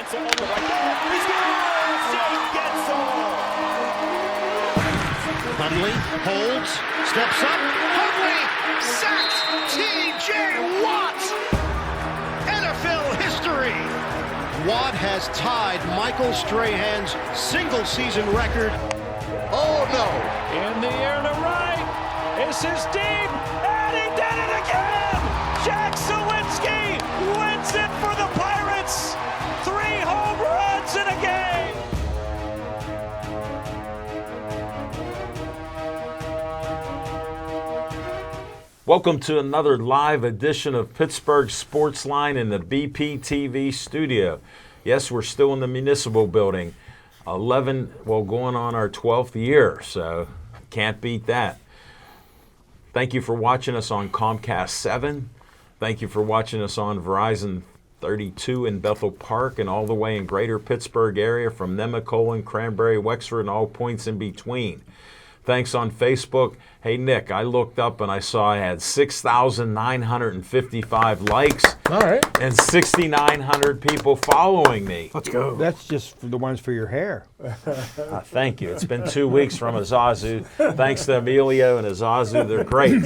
Gensel open right there. He scores! Shane Gensel! Hundley holds, steps up. Hundley sacks T.J. Watt. NFL history. Watt has tied Michael Strahan's single-season record. Oh, no. In the air to right. This is deep. And he did it again. Jack Sawinski wins it for the Pirates. 3 home runs in a game. Welcome to another live edition of Pittsburgh Sportsline in the BPTV studio. Yes, we're still in the municipal building. Going on our 12th year, so can't beat that. Thank you for watching us on Comcast 7. Thank you for watching us on Verizon 32 in Bethel Park and all the way in greater Pittsburgh area from Nemacolin, Cranberry, Wexford, and all points in between. Thanks on Facebook. Hey, Nick, I looked up and I saw I had 6,955 likes. All right. And 6,900 people following me. Let's go. That's just for the ones for your hair. Thank you. It's been 2 weeks from Azazu. Thanks to Emilio and Azazu. They're great.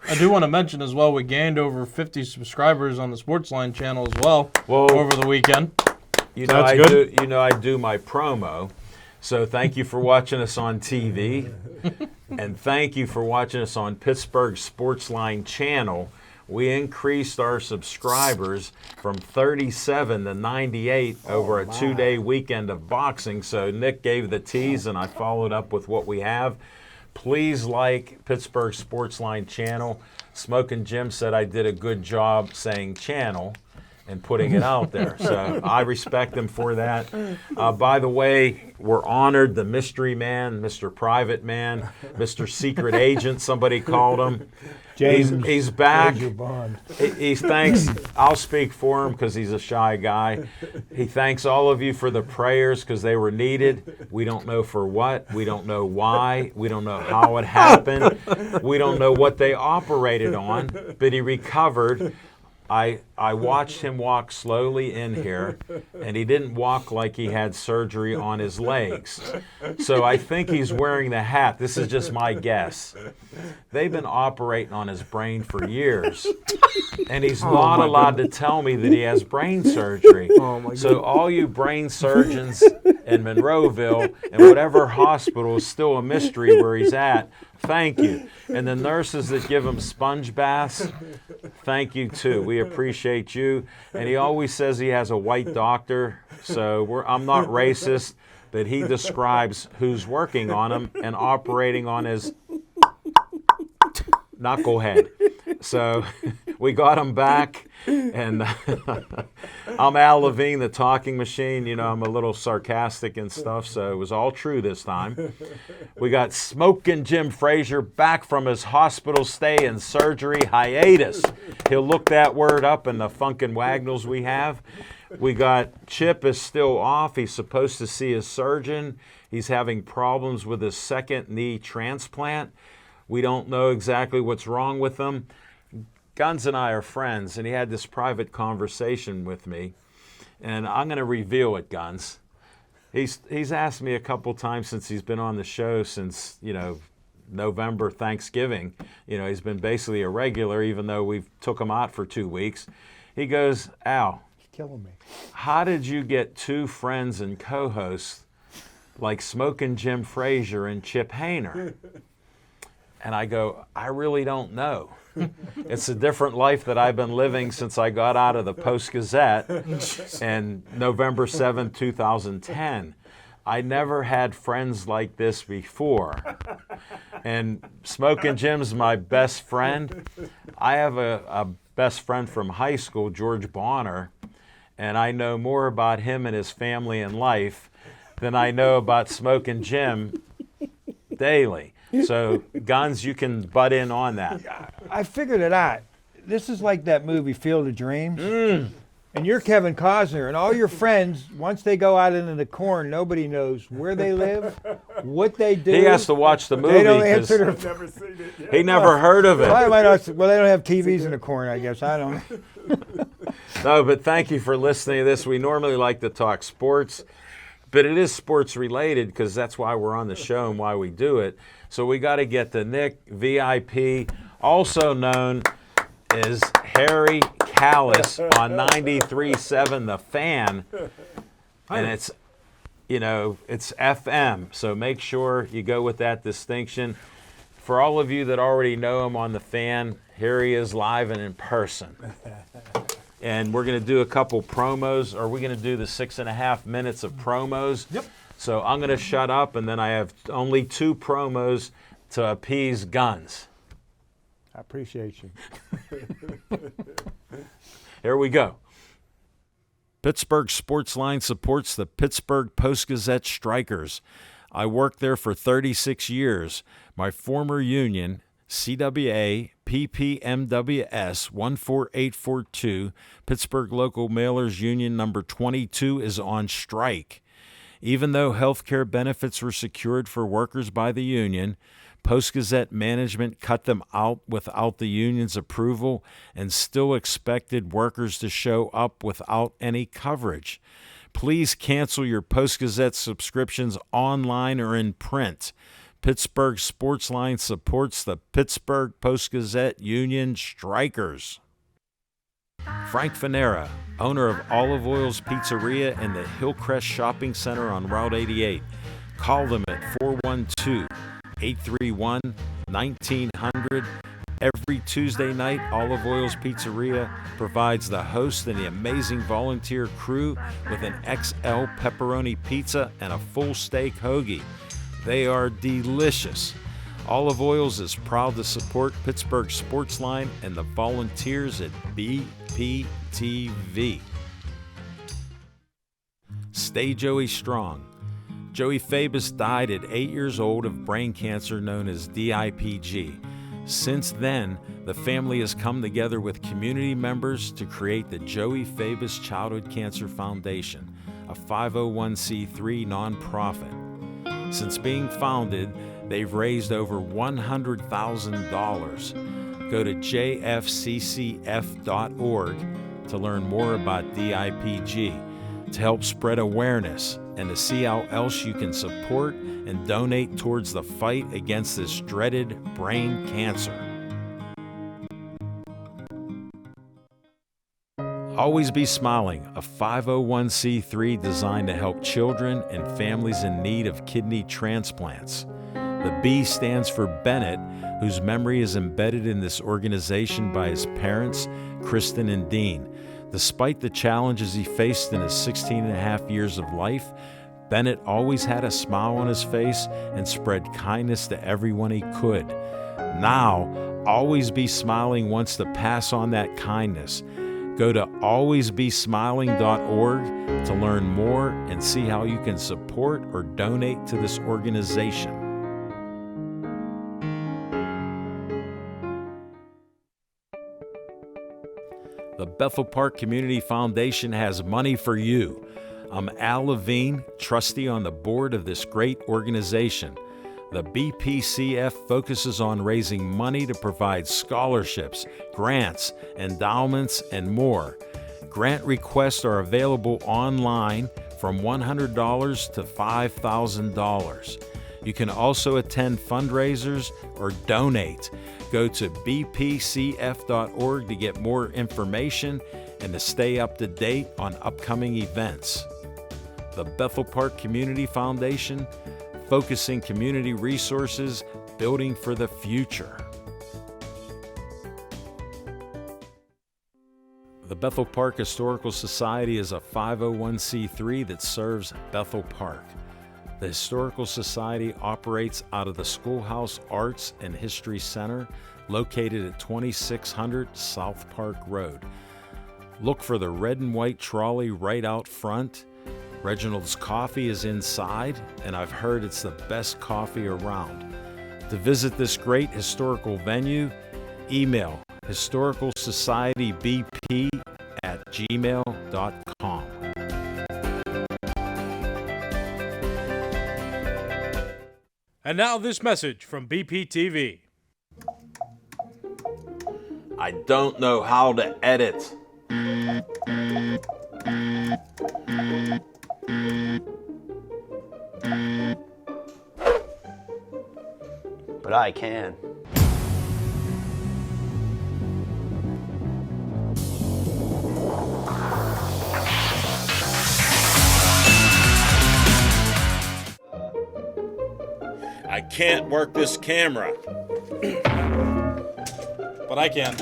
I do want to mention as well, we gained over 50 subscribers on the Sportsline channel as well over the weekend. You know, I do my promo. So thank you for watching us on TV, and thank you for watching us on Pittsburgh Sportsline channel. We increased our subscribers from 37 to 98 over a 2-day weekend of boxing. So Nick gave the tease, and I followed up with what we have. Please like Pittsburgh Sportsline channel. Smokin' Jim said I did a good job saying channel and putting it out there. So I respect him for that. By the way, we're honored. The mystery man, Mr. Private Man, Mr. Secret Agent, somebody called him. James, he's back. Bond. He thanks, I'll speak for him because he's a shy guy. He thanks all of you for the prayers because they were needed. We don't know for what. We don't know why. We don't know how it happened. We don't know what they operated on, but he recovered. I watched him walk slowly in here, and he didn't walk like he had surgery on his legs. So I think he's wearing the hat. This is just my guess. They've been operating on his brain for years, and he's not allowed to tell me that he has brain surgery. So all you brain surgeons in Monroeville and whatever hospital is still a mystery where he's at, thank you. And the nurses that give him sponge baths, thank you too. We appreciate you. And he always says he has a white doctor, so I'm not racist, but he describes who's working on him and operating on his knucklehead. So we got him back, and I'm Al Levine, the talking machine. You know, I'm a little sarcastic and stuff, so it was all true this time. We got Smokin' Jim Frazier back from his hospital stay and surgery hiatus. He'll look that word up in the Funkin' Wagnalls we have. We got Chip is still off. He's supposed to see his surgeon. He's having problems with his second knee transplant. We don't know exactly what's wrong with him. Guns and I are friends, and he had this private conversation with me, and I'm going to reveal it, Guns. He's asked me a couple times since he's been on the show since, November, Thanksgiving. He's been basically a regular, even though we took him out for 2 weeks. He goes, Al, He's killing me. How did you get two friends and co-hosts like Smokin' Jim Frazier and Chip Hainer? And I go, I really don't know. It's a different life that I've been living since I got out of the Post-Gazette in November 7, 2010. I never had friends like this before. And Smokin' Jim's my best friend. I have a best friend from high school, George Bonner, and I know more about him and his family and life than I know about Smokin' Jim daily. So, Guns, you can butt in on that. I figured it out. This is like that movie Field of Dreams. And you're Kevin Costner, and all your friends, once they go out into the corn, nobody knows where they live, what they do. He has to watch the movie. They don't answer their Never seen it yet. He never heard of it. Well, they don't have TVs in the corn, I guess. I don't. No, but thank you for listening to this. We normally like to talk sports, but it is sports related because that's why we're on the show and why we do it. So we got to get to Nick, VIP, also known as Harry Callis on 93.7 The Fan. And it's, it's FM. So make sure you go with that distinction. For all of you that already know him on The Fan, here he is live and in person. And we're going to do a couple promos. Are we going to do the 6.5 minutes of promos? Yep. So I'm going to shut up, and then I have only 2 promos to appease Guns. I appreciate you. Here we go. Pittsburgh Sportsline supports the Pittsburgh Post-Gazette Strikers. I worked there for 36 years. My former union, CWA PPMWS 14842, Pittsburgh Local Mailers Union number 22, is on strike. Even though health care benefits were secured for workers by the union, Post-Gazette management cut them out without the union's approval and still expected workers to show up without any coverage. Please cancel your Post-Gazette subscriptions online or in print. Pittsburgh Sportsline supports the Pittsburgh Post-Gazette Union Strikers. Frank Fanera, owner of Olive Oil's Pizzeria and the Hillcrest Shopping Center on Route 88. Call them at 412-831-1900. Every Tuesday night, Olive Oil's Pizzeria provides the host and the amazing volunteer crew with an XL pepperoni pizza and a full steak hoagie. They are delicious. Olive Oils is proud to support Pittsburgh Sportsline and the volunteers at BPTV. Stay Joey strong. Joey Fabus died at 8 years old of brain cancer known as DIPG. Since then, the family has come together with community members to create the Joey Fabus Childhood Cancer Foundation, a 501c3 nonprofit. Since being founded, they've raised over $100,000. Go to jfccf.org to learn more about DIPG, to help spread awareness, and to see how else you can support and donate towards the fight against this dreaded brain cancer. Always Be Smiling, a 501c3 designed to help children and families in need of kidney transplants. The B stands for Bennett, whose memory is embedded in this organization by his parents, Kristen and Dean. Despite the challenges he faced in his 16 and a half years of life, Bennett always had a smile on his face and spread kindness to everyone he could. Now, Always Be Smiling wants to pass on that kindness. Go to alwaysbesmiling.org to learn more and see how you can support or donate to this organization. The Bethel Park Community Foundation has money for you. I'm Al Levine, trustee on the board of this great organization. The BPCF focuses on raising money to provide scholarships, grants, endowments, and more. Grant requests are available online from $100 to $5,000. You can also attend fundraisers or donate. Go to bpcf.org to get more information and to stay up to date on upcoming events. The Bethel Park Community Foundation, focusing community resources, building for the future. The Bethel Park Historical Society is a 501c3 that serves Bethel Park. The Historical Society operates out of the Schoolhouse Arts and History Center, located at 2600 South Park Road. Look for the red and white trolley right out front. Reginald's Coffee is inside, and I've heard it's the best coffee around. To visit this great historical venue, email historicalsocietybp@gmail.com. And now this message from BPTV. I don't know how to edit. But I can. I can't work this camera. But I can.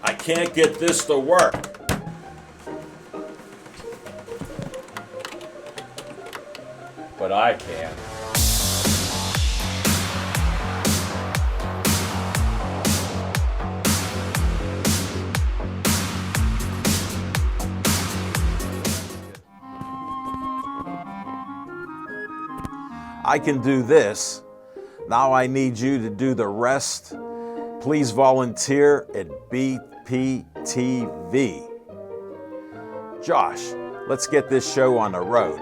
I can't get this to work. But I can. I can do this. Now I need you to do the rest. Please volunteer at BPTV. Josh, let's get this show on the road.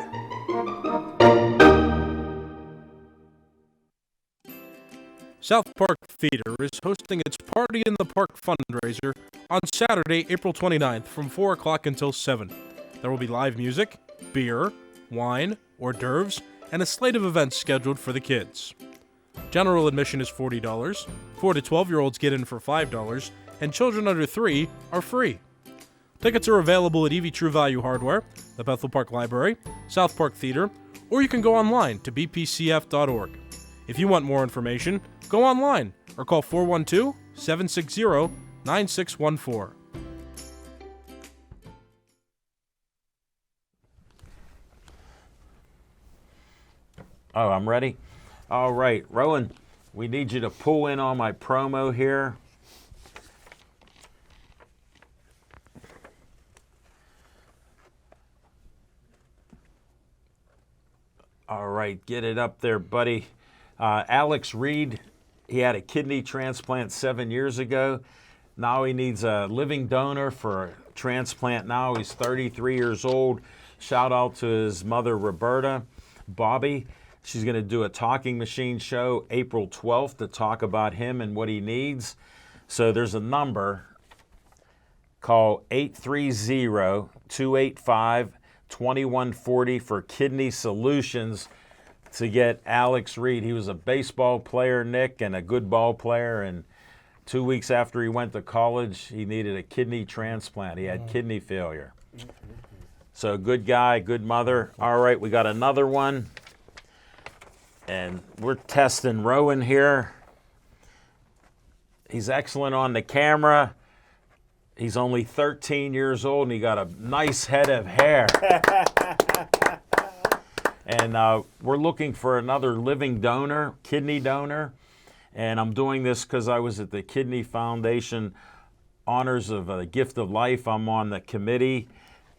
South Park Theater is hosting its Party in the Park fundraiser on Saturday, April 29th from 4 o'clock until 7. There will be live music, beer, wine, hors d'oeuvres, and a slate of events scheduled for the kids. General admission is $40, 4 to 12-year-olds get in for $5, and children under 3 are free. Tickets are available at EV True Value Hardware, the Bethel Park Library, South Park Theater, or you can go online to bpcf.org. If you want more information, go online or call 412-760-9614. Oh, I'm ready? All right, Rowan, we need you to pull in on my promo here. All right, get it up there, buddy. Alex Reed, he had a kidney transplant 7 years ago. Now he needs a living donor for a transplant now. He's 33 years old. Shout out to his mother, Roberta. Bobby, she's going to do a talking machine show April 12th to talk about him and what he needs. So there's a number. Call 830-285-2140 for Kidney Solutions to get Alex Reed. He was a baseball player, Nick, and a good ball player. And 2 weeks after he went to college, he needed a kidney transplant. He had kidney failure. So good guy, good mother. All right, we got another one. And we're testing Rowan here. He's excellent on the camera. He's only 13 years old, and he got a nice head of hair. And we're looking for another living donor, kidney donor. And I'm doing this because I was at the Kidney Foundation Honors of the Gift of Life. I'm on the committee.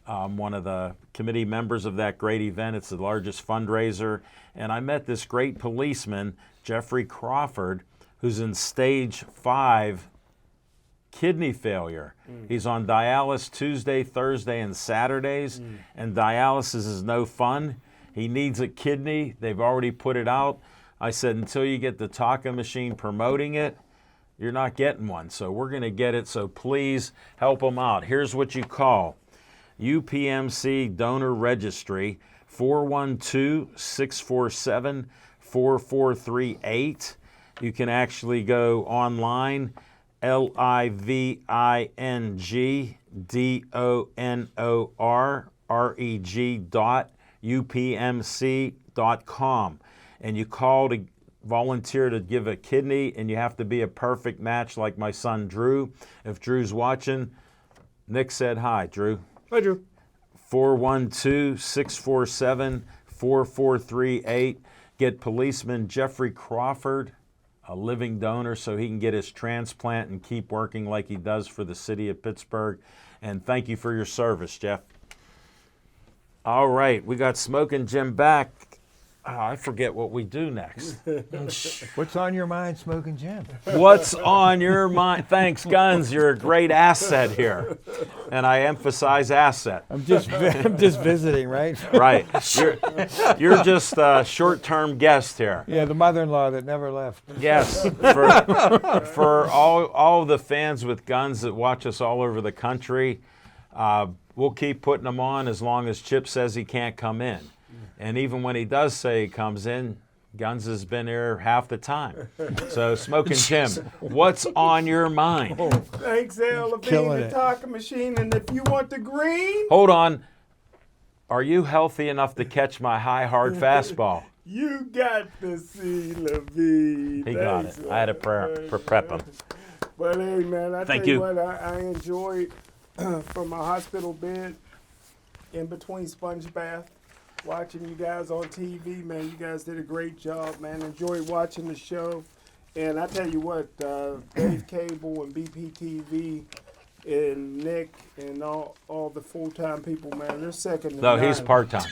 I'm one of the committee members of that great event. It's the largest fundraiser. And I met this great policeman, Jeffrey Crawford, who's in stage 5 kidney failure. He's on dialysis Tuesday, Thursday, and Saturdays. And dialysis is no fun. He needs a kidney. They've already put it out. I said, until you get the talking machine promoting it, you're not getting one. So we're going to get it. So please help him out. Here's what you call. UPMC Donor Registry, 412-647-4438. You can actually go online, livingdonorreg.upmc.com. And you call to volunteer to give a kidney, and you have to be a perfect match like my son Drew. If Drew's watching, Nick said hi, Drew. Hi, Drew. 412-647-4438. Get policeman Jeffrey Crawford, a living donor, so he can get his transplant and keep working like he does for the city of Pittsburgh. And thank you for your service, Jeff. All right, we got Smoking Jim back. I forget what we do next. What's on your mind, Smoking Jim? What's on your mind? Thanks, Guns. You're a great asset here, and I emphasize asset. I'm just visiting, right? Right. You're just a short-term guest here. Yeah, the mother-in-law that never left. Yes. For all the fans with Guns that watch us all over the country, we'll keep putting them on as long as Chip says he can't come in. And even when he does say he comes in, Guns has been here half the time. So, Smoking Jim, what's on your mind? Thanks, Al Levine, the talking machine. And if you want the green, Hold on. Are you healthy enough to catch my high, hard fastball? you got to see Levine. He got it. I had to prep him. But hey, man, I Thank tell you you. what, I enjoyed from my hospital bed in between sponge bath. Watching you guys on TV, man, you guys did a great job, man. Enjoyed watching the show. And I tell you what, Dave Cable and BPTV and Nick and all the full-time people, man, they're second to none. No, he's part-time.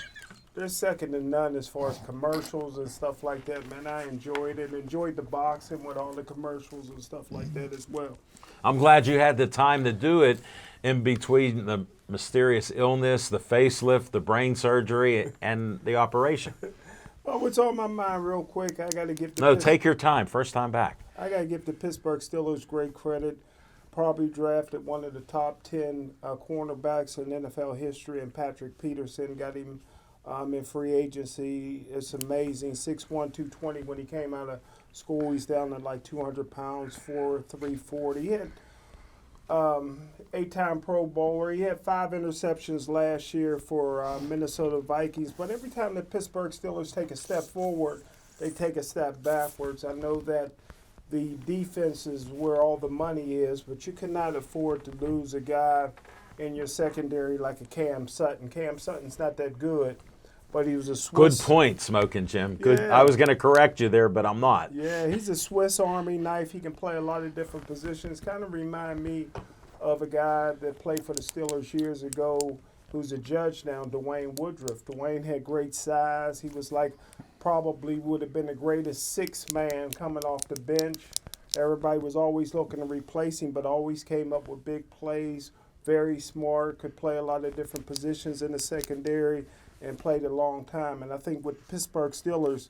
They're second to none as far as commercials and stuff like that, man. I enjoyed it. Enjoyed the boxing with all the commercials and stuff like that as well. I'm glad you had the time to do it in between the mysterious illness, the facelift, the brain surgery, and the operation. Oh, what's on my mind real quick? I got to give the No, take your time. First time back. I got to give the Pittsburgh Steelers great credit. Probably drafted one of the top 10 cornerbacks in NFL history, and Patrick Peterson got him in free agency. It's amazing. 6'1", 220 when he came out of school. He's down at like 200 pounds, 4'3", 40. He had 8-time Pro Bowler. He had 5 interceptions last year for Minnesota Vikings. But every time the Pittsburgh Steelers take a step forward, they take a step backwards. I know that the defense is where all the money is, but you cannot afford to lose a guy in your secondary like a Cam Sutton. Cam Sutton's not that good, but he was a Swiss. Good point, Smoking Jim. Good. Yeah. I was going to correct you there, but I'm not. Yeah, he's a Swiss Army knife. He can play a lot of different positions. Kind of remind me of a guy that played for the Steelers years ago who's a judge now, Dwayne Woodruff. Dwayne had great size. He was like probably would have been the greatest sixth man coming off the bench. Everybody was always looking to replace him, but always came up with big plays. Very smart, could play a lot of different positions in the secondary, and played a long time. And I think with Pittsburgh Steelers,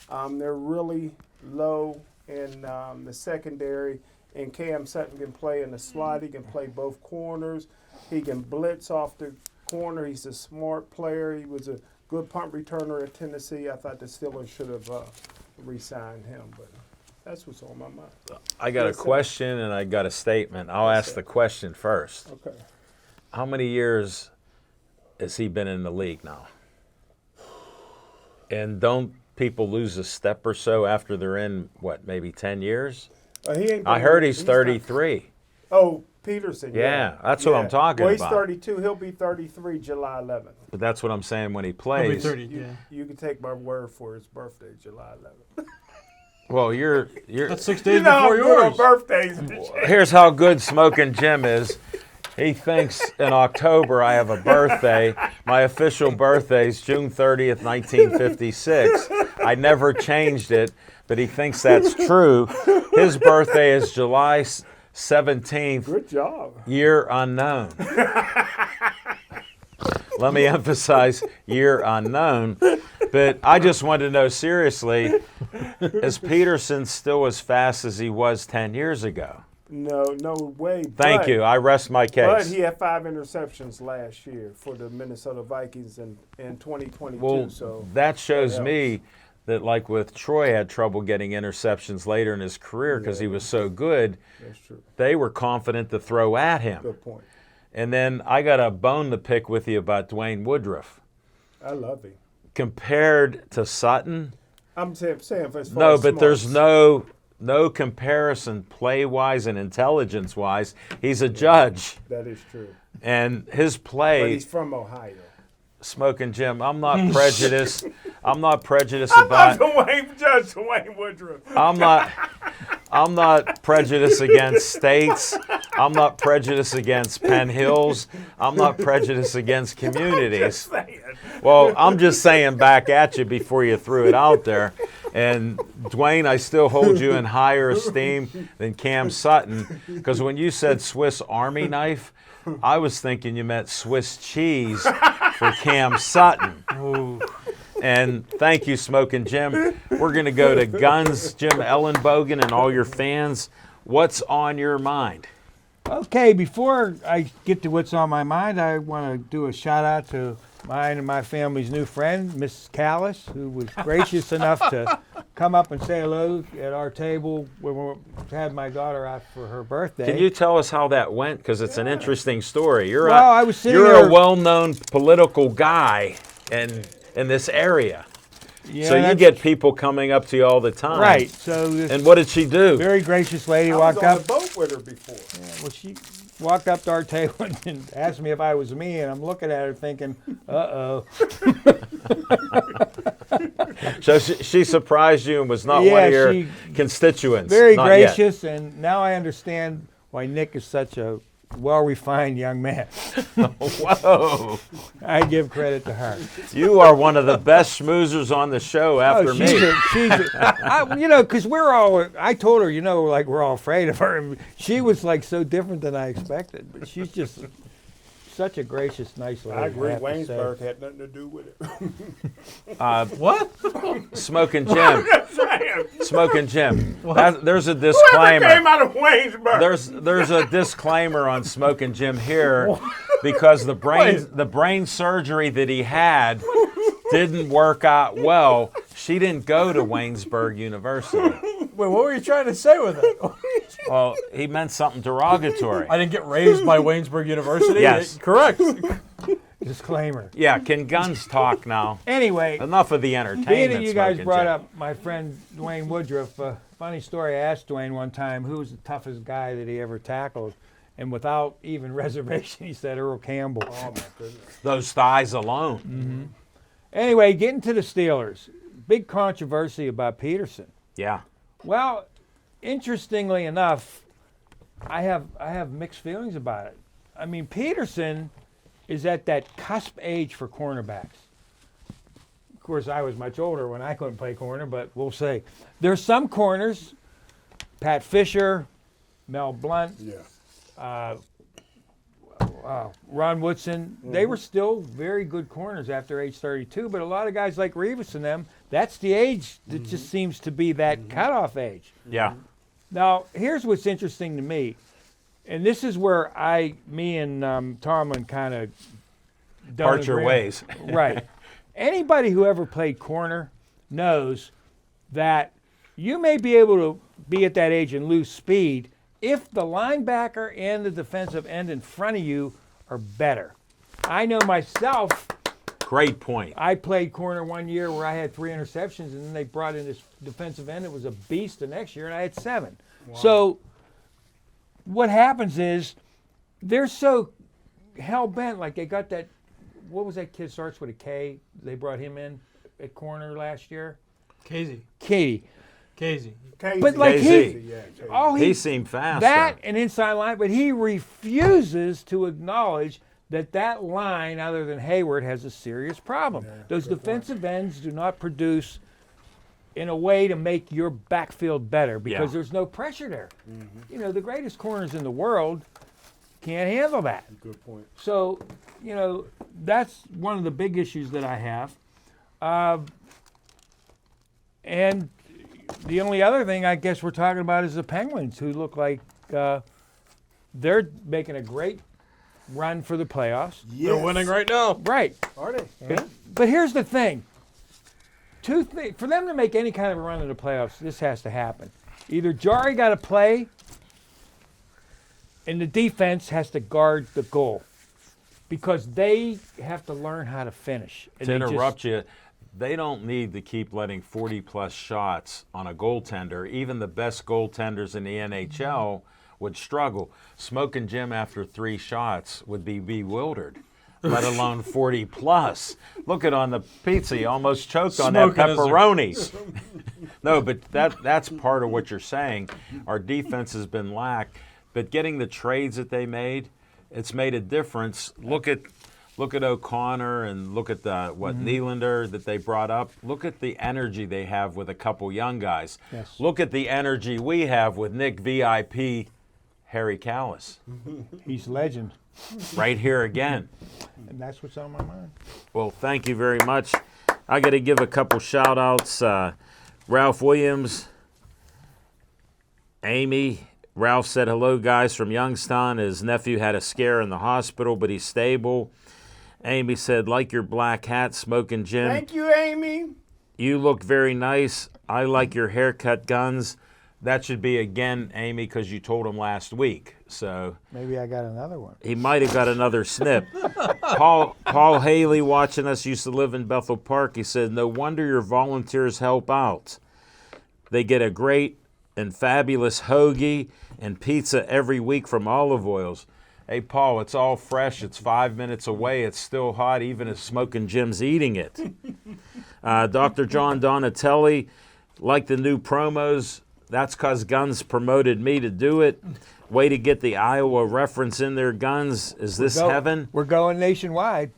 they're really low in the secondary, and Cam Sutton can play in the slot. He can play both corners. He can blitz off the corner. He's a smart player. He was a good punt returner at Tennessee. I thought the Steelers should have re-signed him, but that's what's on my mind. I got a question and I got a statement. I'll ask the question first. Okay. How many years has he been in the league now? And don't people lose a step or so after they're in, what, maybe 10 years? He ain't I heard he's 33. Oh, Peterson. Yeah, that's what I'm talking well, he's about. 32. He'll be 33 July 11th. But that's what I'm saying when he He'll be plays. 30, yeah. You can take my word for his birthday, July 11th. Well, you're That's 6 days You know before I'm good on yours. birthdays. here's how good Smoking Jim is. He thinks in October I have a birthday. My official birthday is June 30th, 1956. I never changed it, but he thinks that's true. His birthday is July 17th, Good job. year unknown. Let me emphasize year unknown. But I just wanted to know seriously, is Peterson still as fast as he was 10 years ago? No way. Thank you. I rest my case. But he had 5 interceptions last year for the Minnesota Vikings in 2022. Well, so that shows that me that, like with Troy, had trouble getting interceptions later in his career because he was so good. that's true. They were confident to throw at him. Good point. And then I got a bone to pick with you about Dwayne Woodruff. I love him. Compared to Sutton, I'm saying for as far no, as but there's smarts, no comparison play-wise and intelligence-wise. He's a judge, that is true. and his But play, he's from Ohio. Smoking Jim, I'm not prejudiced. I'm not prejudiced I'm about. not Judge Dwayne Woodruff. I'm not prejudiced against states. I'm not prejudiced against Penn Hills. I'm not prejudiced against communities. Saying. Well, I'm just saying back at you before you threw it out there. And Dwayne, I still hold you in higher esteem than Cam Sutton, because when you said Swiss Army knife, I was thinking you meant Swiss cheese for Cam Sutton. Ooh. And thank you, Smoking Jim. We're going to go to Guns, Jim Ellenbogen, and all your fans. What's on your mind? Okay, before I get to what's on my mind, I want to do a shout out to mine and my family's new friend, Mrs. Callis, who was gracious enough to come up and say hello at our table when we had my daughter out for her birthday. Can you tell us how that went? Because it's an interesting story. You're I was sitting you're there, a well-known political guy in this area. Yeah, so you get people coming up to you all the time. Right. So and what did she do? Very gracious lady I walked was on up. the boat with her before. Yeah, well, she walked up to our table and asked me if I was me, and I'm looking at her thinking, uh-oh. So she surprised you and was not one of your constituents. Very not gracious, and now I understand why Nick is such a well-refined young man. Whoa. I give credit to her. You are one of the best schmoozers on the show after me. Because we're all, I told her, like we're all afraid of her. And she was like so different than I expected. But she's just such a gracious, nice lady. I agree. have to say. Waynesburg had nothing to do with it. What? Smoking Jim. Smoking Jim. There's a disclaimer. Whoever came out of Waynesburg. There's a disclaimer on Smoking Jim here because the brain surgery that he had didn't work out well. She didn't go to Waynesburg University. Wait, what were you trying to say with it? Well, he meant something derogatory. I didn't get raised by Waynesburg University? Yes. Correct. Disclaimer. Yeah, can guns talk now? Anyway, Enough of the entertainment. being that you guys Smoking brought Jim. up my friend Dwayne Woodruff, funny story, I asked Dwayne one time who was the toughest guy that he ever tackled, and without even reservation, he said Earl Campbell. Oh, my goodness. Those thighs alone. Mm-hmm. Anyway, getting to the Steelers, big controversy about Peterson. Yeah. Well, interestingly enough, I have mixed feelings about it. I mean, Peterson is at that cusp age for cornerbacks. Of course, I was much older when I couldn't play corner, but we'll say. There's some corners, Pat Fisher, Mel Blount, Ron Woodson, they were still very good corners after age 32, but a lot of guys like Revis and them, that's the age that just seems to be that cutoff age. Yeah. Now, here's what's interesting to me, and this is where me and Tomlin kind of Part your ways. Right. Anybody who ever played corner knows that you may be able to be at that age and lose speed if the linebacker and the defensive end in front of you are better. I know myself. Great point. I played corner one year where I had 3 interceptions, and then they brought in this defensive end that was a beast the next year, and I had 7. Wow. So what happens is they're so hell-bent, like they got that, what was that kid starts with a K? They brought him in at corner last year? Casey. Casey. But like he seemed fast. That and inside line, but he refuses to acknowledge that line, other than Hayward, has a serious problem. Those defensive ends do not produce in a way to make your backfield better because there's no pressure there. Mm-hmm. The greatest corners in the world can't handle that. Good point. So, that's one of the big issues that I have. And the only other thing I guess we're talking about is the Penguins, who look like they're making a great run for the playoffs. Yes. They're winning right now. Right. Are they? But here's the thing. For them to make any kind of a run in the playoffs, this has to happen. Either Jari got to play, and the defense has to guard the goal, because they have to learn how to finish. To interrupt you, they don't need to keep letting 40-plus shots on a goaltender. Even the best goaltenders in the NHL would struggle. Smoking Jim after 3 shots would be bewildered, let alone 40-plus. Look at on the pizza, he almost choked on that pepperonis. No, but that's part of what you're saying. Our defense has been lack, but getting the trades that they made, it's made a difference. Look at Look at O'Connor and look at Nylander that they brought up. Look at the energy they have with a couple young guys. Yes. Look at the energy we have with Nick VIP, Harry Callis. He's legend. Right here again. And that's what's on my mind. Well, thank you very much. I got to give a couple shout-outs. Ralph Williams, Amy. Ralph said, hello, guys, from Youngstown. His nephew had a scare in the hospital, but he's stable. Amy said, like your black hat, Smoking Jim. Thank you, Amy. You look very nice. I like your haircut, Guns. That should be again, Amy, because you told him last week. So Maybe I got another one. he might have got another snip. Paul Haley watching us used to live in Bethel Park. He said, no wonder your volunteers help out. They get a great and fabulous hoagie and pizza every week from Olive Oils. Hey, Paul, it's all fresh. It's 5 minutes away. It's still hot, even if Smoking Jim's eating it. Dr. John Donatelli, like the new promos. That's because Guns promoted me to do it. Way to get the Iowa reference in there, Guns. Is this heaven? We're going nationwide.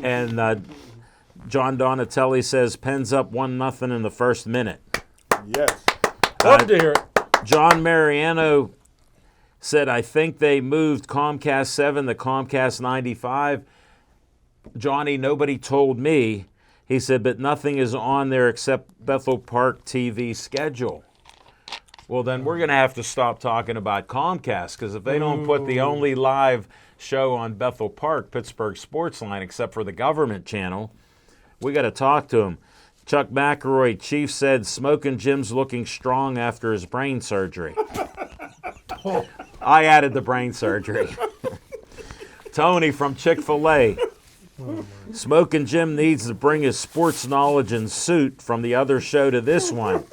And John Donatelli says, Pens up 1-0 in the first minute. Yes. Love to hear it. John Mariano said, I think they moved Comcast 7 to Comcast 95. Johnny, nobody told me. He said, but nothing is on there except Bethel Park TV schedule. Well, then we're going to have to stop talking about Comcast, because if they don't put the only live show on Bethel Park, Pittsburgh Sportsline, except for the government channel, we got to talk to them. Chuck McElroy, Chief said, Smoking Jim's looking strong after his brain surgery. I added the brain surgery. Tony from Chick-fil-A. Smoking Jim needs to bring his sports knowledge and suit from the other show to this one.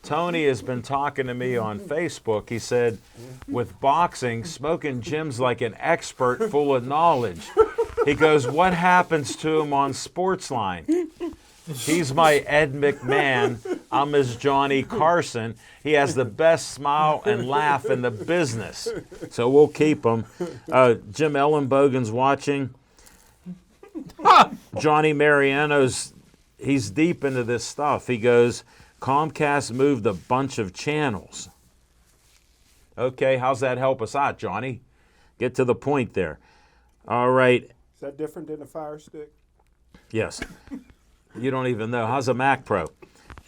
Tony has been talking to me on Facebook. He said, with boxing, Smoking Jim's like an expert full of knowledge. He goes, what happens to him on Sportsline? He's my Ed McMahon. I'm his Johnny Carson. He has the best smile and laugh in the business. So we'll keep him. Jim Ellenbogen's watching. Johnny Mariano's, he's deep into this stuff. He goes, Comcast moved a bunch of channels. Okay, how's that help us out, Johnny? Get to the point there. All right. Is that different than a Fire Stick? Yes. You don't even know. How's a Mac Pro?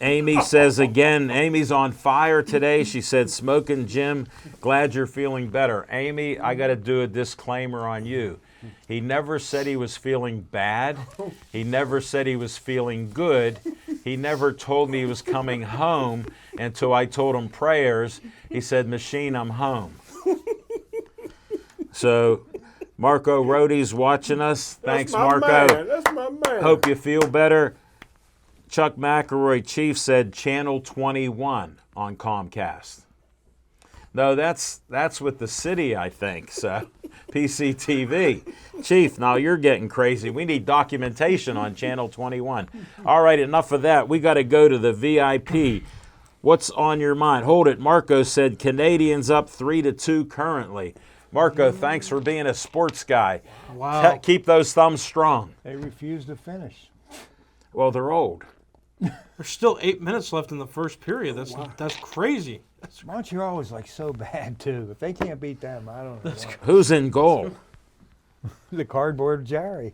Amy says again, Amy's on fire today. She said, Smoking Jim, glad you're feeling better. Amy, I got to do a disclaimer on you. He never said he was feeling bad. He never said he was feeling good. He never told me he was coming home until I told him prayers. He said, Machine, I'm home. So Marco Rohde's watching us. Thanks, Marco. Man. That's my man. Hope you feel better. Chuck McElroy, Chief, said Channel 21 on Comcast. No, that's with the city, I think. So, PCTV. Chief, now you're getting crazy. We need documentation on Channel 21. All right, enough of that. We got to go to the VIP. What's on your mind? Hold it. Marco said Canadians up 3-2 currently. Marco, thanks for being a sports guy. Wow. Keep those thumbs strong. They refuse to finish. Well, they're old. There's still 8 minutes left in the first period. That's crazy. Montreal is like so bad too. If they can't beat them, I don't know. Who's in goal? The cardboard Jerry.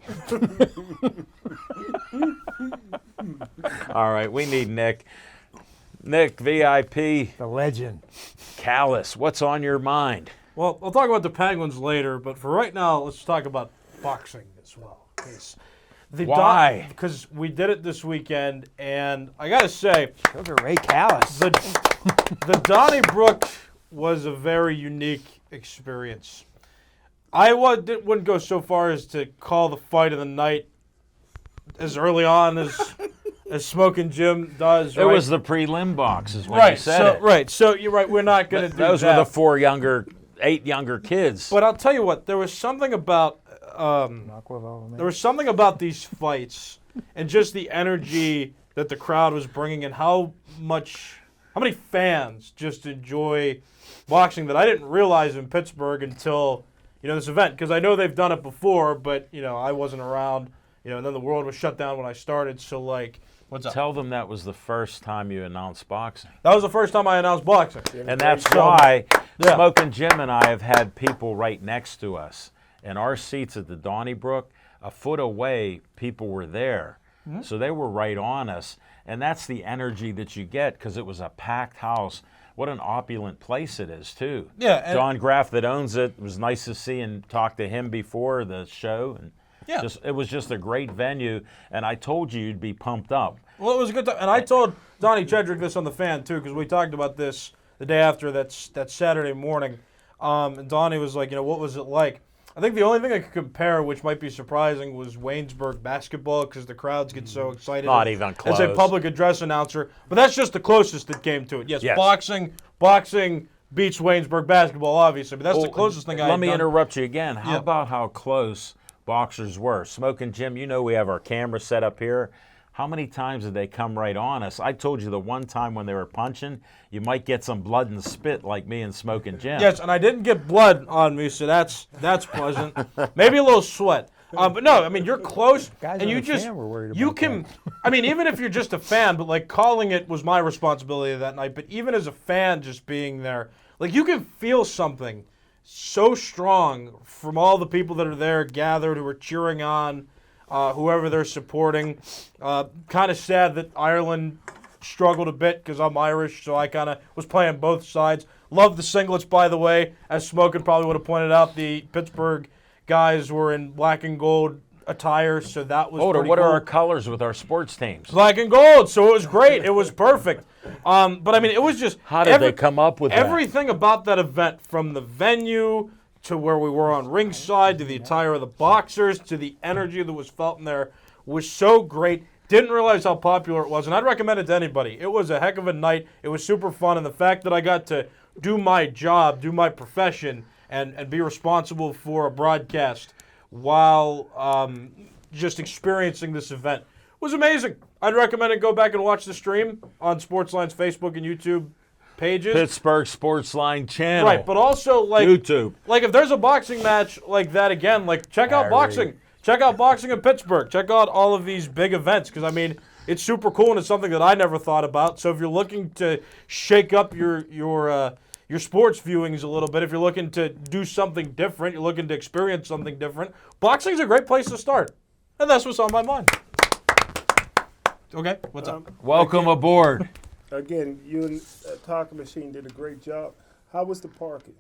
All right, we need Nick. Nick, VIP, The legend. Callis, what's on your mind? Well, I'll talk about the Penguins later, but for right now, let's talk about boxing as well. Why? Because we did it this weekend, and I got to say, Those are Ray Callis. the Donnybrook was a very unique experience. I wouldn't go so far as to call the fight of the night as early on as Smoking Jim does. It was the prelim box, is when right. you said it. Right. So you're right. We're not going to do Those that. were the 8 younger kids. But I'll tell you what. There was something about. There was something about these fights and just the energy that the crowd was bringing and how many fans just enjoy boxing that I didn't realize in Pittsburgh until this event, because I know they've done it before, but I wasn't around, and then the world was shut down when I started. So what's up? Tell them that was the first time you announced boxing. That was the first time I announced boxing. And that's why Smoking Jim and I have had people right next to us. In our seats at the Donnybrook, a foot away, people were there. So they were right on us. And that's the energy that you get because it was a packed house. What an opulent place it is, too. Yeah. And John Graff that owns it, was nice to see and talk to him before the show. And it was just a great venue. And I told you you'd be pumped up. Well, it was a good time. And I told Donnie Chedrick this on the Fan, too, because we talked about this the day after that Saturday morning. And Donnie was like, what was it like? I think the only thing I could compare, which might be surprising, was Waynesburg basketball because the crowds get so excited. Not even close. As a public address announcer. But that's just the closest that came to it. Yes. Boxing beats Waynesburg basketball, obviously. But that's the closest thing I had Let me done. interrupt you again. How about how close boxers were? Smoking Jim, we have our camera set up here. How many times did they come right on us? I told you the one time when they were punching, you might get some blood and spit like me and Smoking Jim. Yes, and I didn't get blood on me, so that's pleasant. Maybe a little sweat. But no, you're close, Guys and on you the just fan were worried you about can. Even if you're just a fan, but calling it was my responsibility that night. But even as a fan, just being there, you can feel something so strong from all the people that are there gathered who are cheering on. Whoever they're supporting. Kind of sad that Ireland struggled a bit because I'm Irish, so I kind of was playing both sides. Love the singlets, by the way. As Smokin' probably would have pointed out, the Pittsburgh guys were in black and gold attire, so that was pretty what cool. are our colors with our sports teams? Black and gold, so it was great. It was perfect. But it was just... How did they come up with that? Everything about that event, from the venue to where we were on ringside, to the attire of the boxers, to the energy that was felt in there, was so great. Didn't realize how popular it was, and I'd recommend it to anybody. It was a heck of a night. It was super fun, and the fact that I got to do my job, do my profession, and be responsible for a broadcast while just experiencing this event was amazing. I'd recommend it. Go back and watch the stream on Sportsline's Facebook and YouTube pages. Pittsburgh Sportsline channel. Right, but also YouTube. If there's a boxing match like that again, check out boxing. Check out boxing in Pittsburgh. Check out all of these big events because it's super cool and it's something that I never thought about. So if you're looking to shake up your sports viewings a little bit, if you're looking to do something different, you're looking to experience something different, boxing's a great place to start. And that's what's on my mind. Okay, what's up? Welcome aboard. Again, you and Talking Machine did a great job. How was the parking?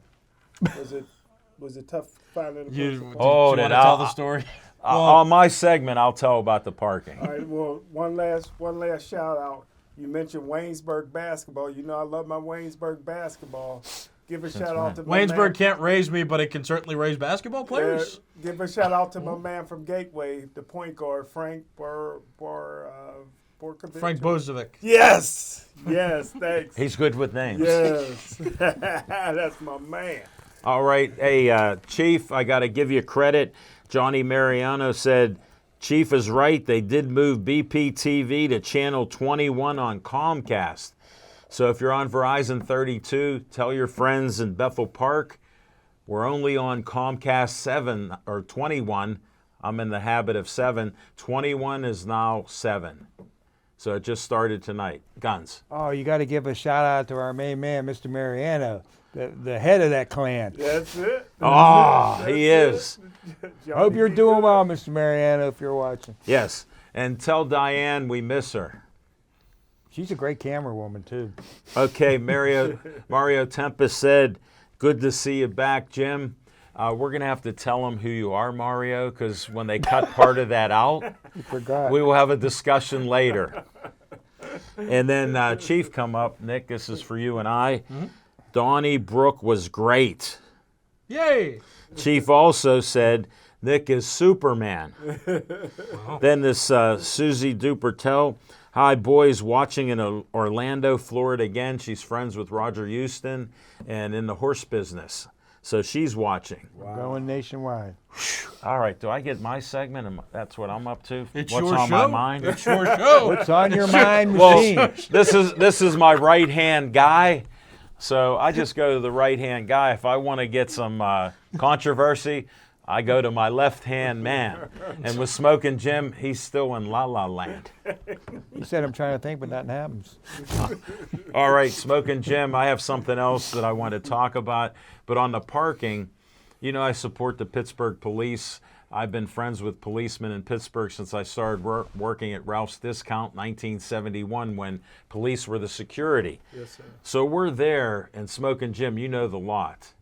Was it tough finding a place to park? Oh, do you want to tell the story? On my segment, I'll tell about the parking. All right. Well, one last shout out. You mentioned Waynesburg basketball. I love my Waynesburg basketball. Give a shout out to my Waynesburg man. can't raise me, but it can certainly raise basketball players. Give a shout out to my man from Gateway, the point guard, Frank Frank Bozovic. Yes, thanks. He's good with names. Yes, that's my man. All right. Hey, Chief, I got to give you credit. Johnny Mariano said, Chief is right. They did move BPTV to channel 21 on Comcast. So if you're on Verizon 32, tell your friends in Bethel Park. We're only on Comcast 7 or 21. I'm in the habit of 7. 21 is now 7. So it just started tonight. Guns. Oh, you got to give a shout out to our main man, Mr. Mariano, the head of that clan. That's it. He is. Hope you're doing well, Mr. Mariano, if you're watching. Yes. And tell Diane we miss her. She's a great camera woman, too. Okay, Mario Tempest said, good to see you back, Jim. We're going to have to tell them who you are, Mario, because when they cut part of that out, Forgot. we will have a discussion later. And then Chief come up. Nick, this is for you and I. Donnie Brook was great. Yay! Chief also said, Nick is Superman. Then this Susie Dupertel. Hi, boys, watching in Orlando, Florida again. She's friends with Roger Houston and in the horse business. So she's watching. Wow. Going nationwide. All right, do I get my segment? That's what I'm up to? It's What's your on show. my mind? It's your show. What's on your mind, Well, machine? this is my right-hand guy. So I just go to the right-hand guy. If I want to get some controversy, I go to my left-hand man. And with Smoking Jim, he's still in La La Land. He said, I'm trying to think, but nothing happens. All right, Smoking Jim, I have something else that I want to talk about. But on the parking, you know, I support the Pittsburgh Police. I've been friends with policemen in Pittsburgh since I started working at Ralph's Discount in 1971 when police were the security. Yes, sir. So we're there, and Smoking Jim, you know the lot.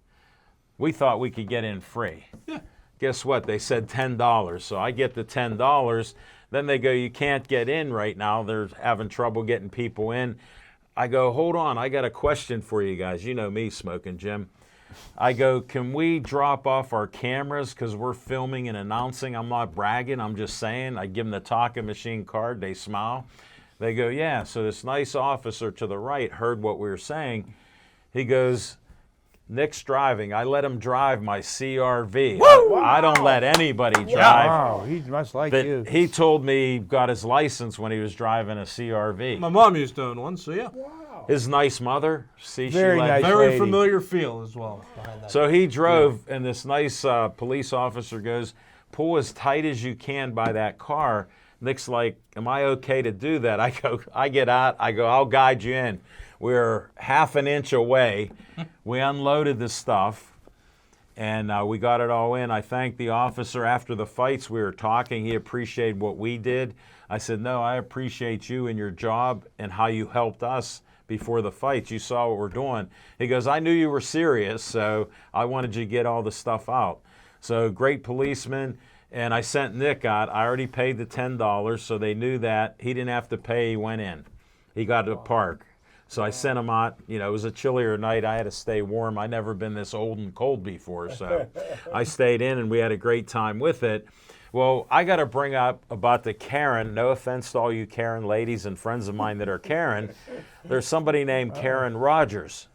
We thought we could get in free. Yeah. Guess what? They said $10. So I get the $10. Then they go, you can't get in right now. They're having trouble getting people in. I go, hold on. I got a question for you guys. You know me, Smoking Jim. I go, can we drop off our cameras because we're filming and announcing? I'm not bragging. I'm just saying. I give them the talking machine card. They smile. They go, yeah. So this nice officer to the right heard what we were saying. He goes, Nick's driving. I let him drive my CRV. I don't let anybody drive. Wow, he must like But you. he told me he got his license when he was driving a CRV. My mom used to own one, so yeah. His nice mother. See, Very she let nice. Very lady. familiar feel as well behind that. So he drove, and this nice police officer goes, pull as tight as you can by that car. Nick's like, am I okay to do that? I go, I get out. I go, I'll guide you in. We're half an inch away. We unloaded the stuff, and we got it all in. I thanked the officer after the fights. We were talking. He appreciated what we did. I said, no, I appreciate you and your job and how you helped us before the fights. You saw what we're doing. He goes, I knew you were serious, so I wanted you to get all the stuff out. So great policeman. And I sent Nick out. I already paid the $10, so they knew that. He didn't have to pay. He went in. He got to the park. So I sent him out. You know, it was a chillier night. I had to stay warm. I'd never been this old and cold before, so I stayed in, and we had a great time with it. Well, I got to bring up about the Karen. No offense to all you Karen ladies and friends of mine that are Karen. There's somebody named Karen Rogers.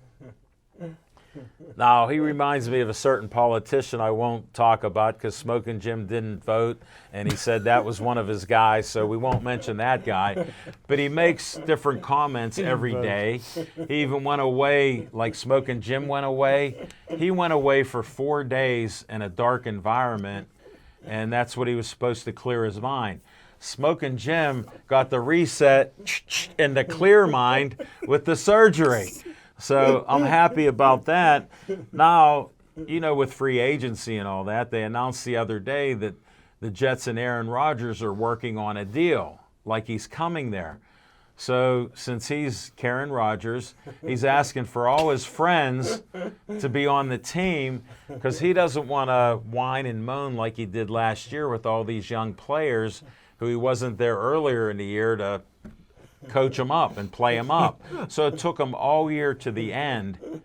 Now, he reminds me of a certain politician I won't talk about because Smoking Jim didn't vote, and he said that was one of his guys, so we won't mention that guy. But he makes different comments every day. He even went away, like Smoking Jim went away. He went away for 4 days in a dark environment, and that's what he was supposed to clear his mind. Smoking Jim got the reset and the clear mind with the surgery. So I'm happy about that. Now, you know, with free agency and all that, they announced the other day that the Jets and Aaron Rodgers are working on a deal, like he's coming there. So since he's Karen Rodgers, he's asking for all his friends to be on the team because he doesn't want to whine and moan like he did last year with all these young players who he wasn't there earlier in the year to coach them up and play them up. So it took them all year to the end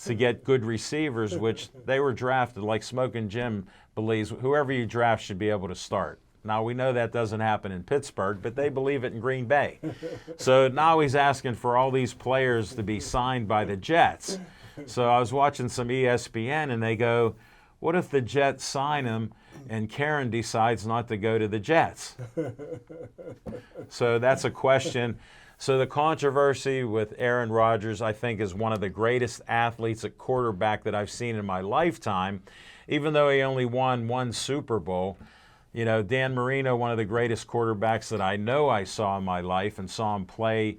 to get good receivers, which they were drafted, like Smoking Jim believes, whoever you draft should be able to start. Now, we know that doesn't happen in Pittsburgh, but they believe it in Green Bay. So now he's asking for all these players to be signed by the Jets. So I was watching some ESPN, and they go, what if the Jets sign him and Karen decides not to go to the Jets? So that's a question. So the controversy with Aaron Rodgers, I think, is one of the greatest athletes at quarterback that I've seen in my lifetime, even though he only won one Super Bowl. You know, Dan Marino, one of the greatest quarterbacks that I know I saw in my life and saw him play,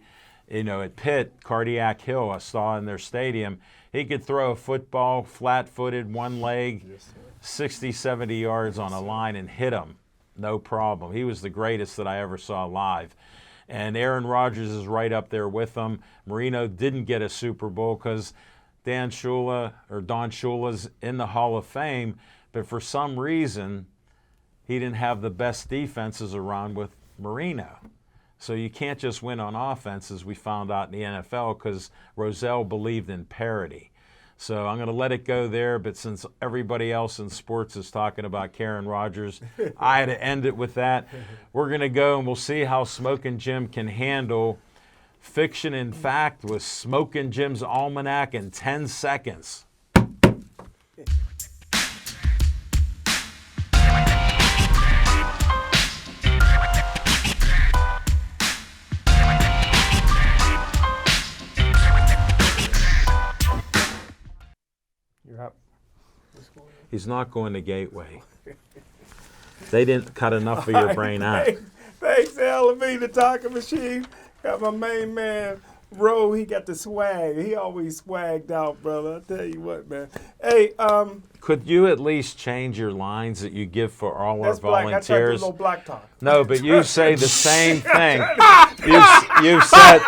you know, at Pitt, Cardiac Hill, I saw in their stadium. He could throw a football flat-footed, one leg, 60, 70 yards on a line and hit him. No problem. He was the greatest that I ever saw live. And Aaron Rodgers is right up there with him. Marino didn't get a Super Bowl because Don Shula's in the Hall of Fame, but for some reason, he didn't have the best defenses around with Marino. So you can't just win on offense, as we found out in the NFL, because Rozelle believed in parity. So I'm going to let it go there, but since everybody else in sports is talking about Karen Rodgers, I had to end it with that. We're going to go and we'll see how Smoking Jim can handle fiction and fact with Smoking Jim's Almanac in 10 seconds. He's not going to Gateway. They didn't cut enough of your brain out. Thanks, L.B. the talking machine. Got my main man, Ro. He got the swag. He always swagged out, brother. I tell you what, man. Hey, Could you at least change your lines that you give for all our that's black. I tried to do a volunteers? little black talk. No, but you say the same thing. You said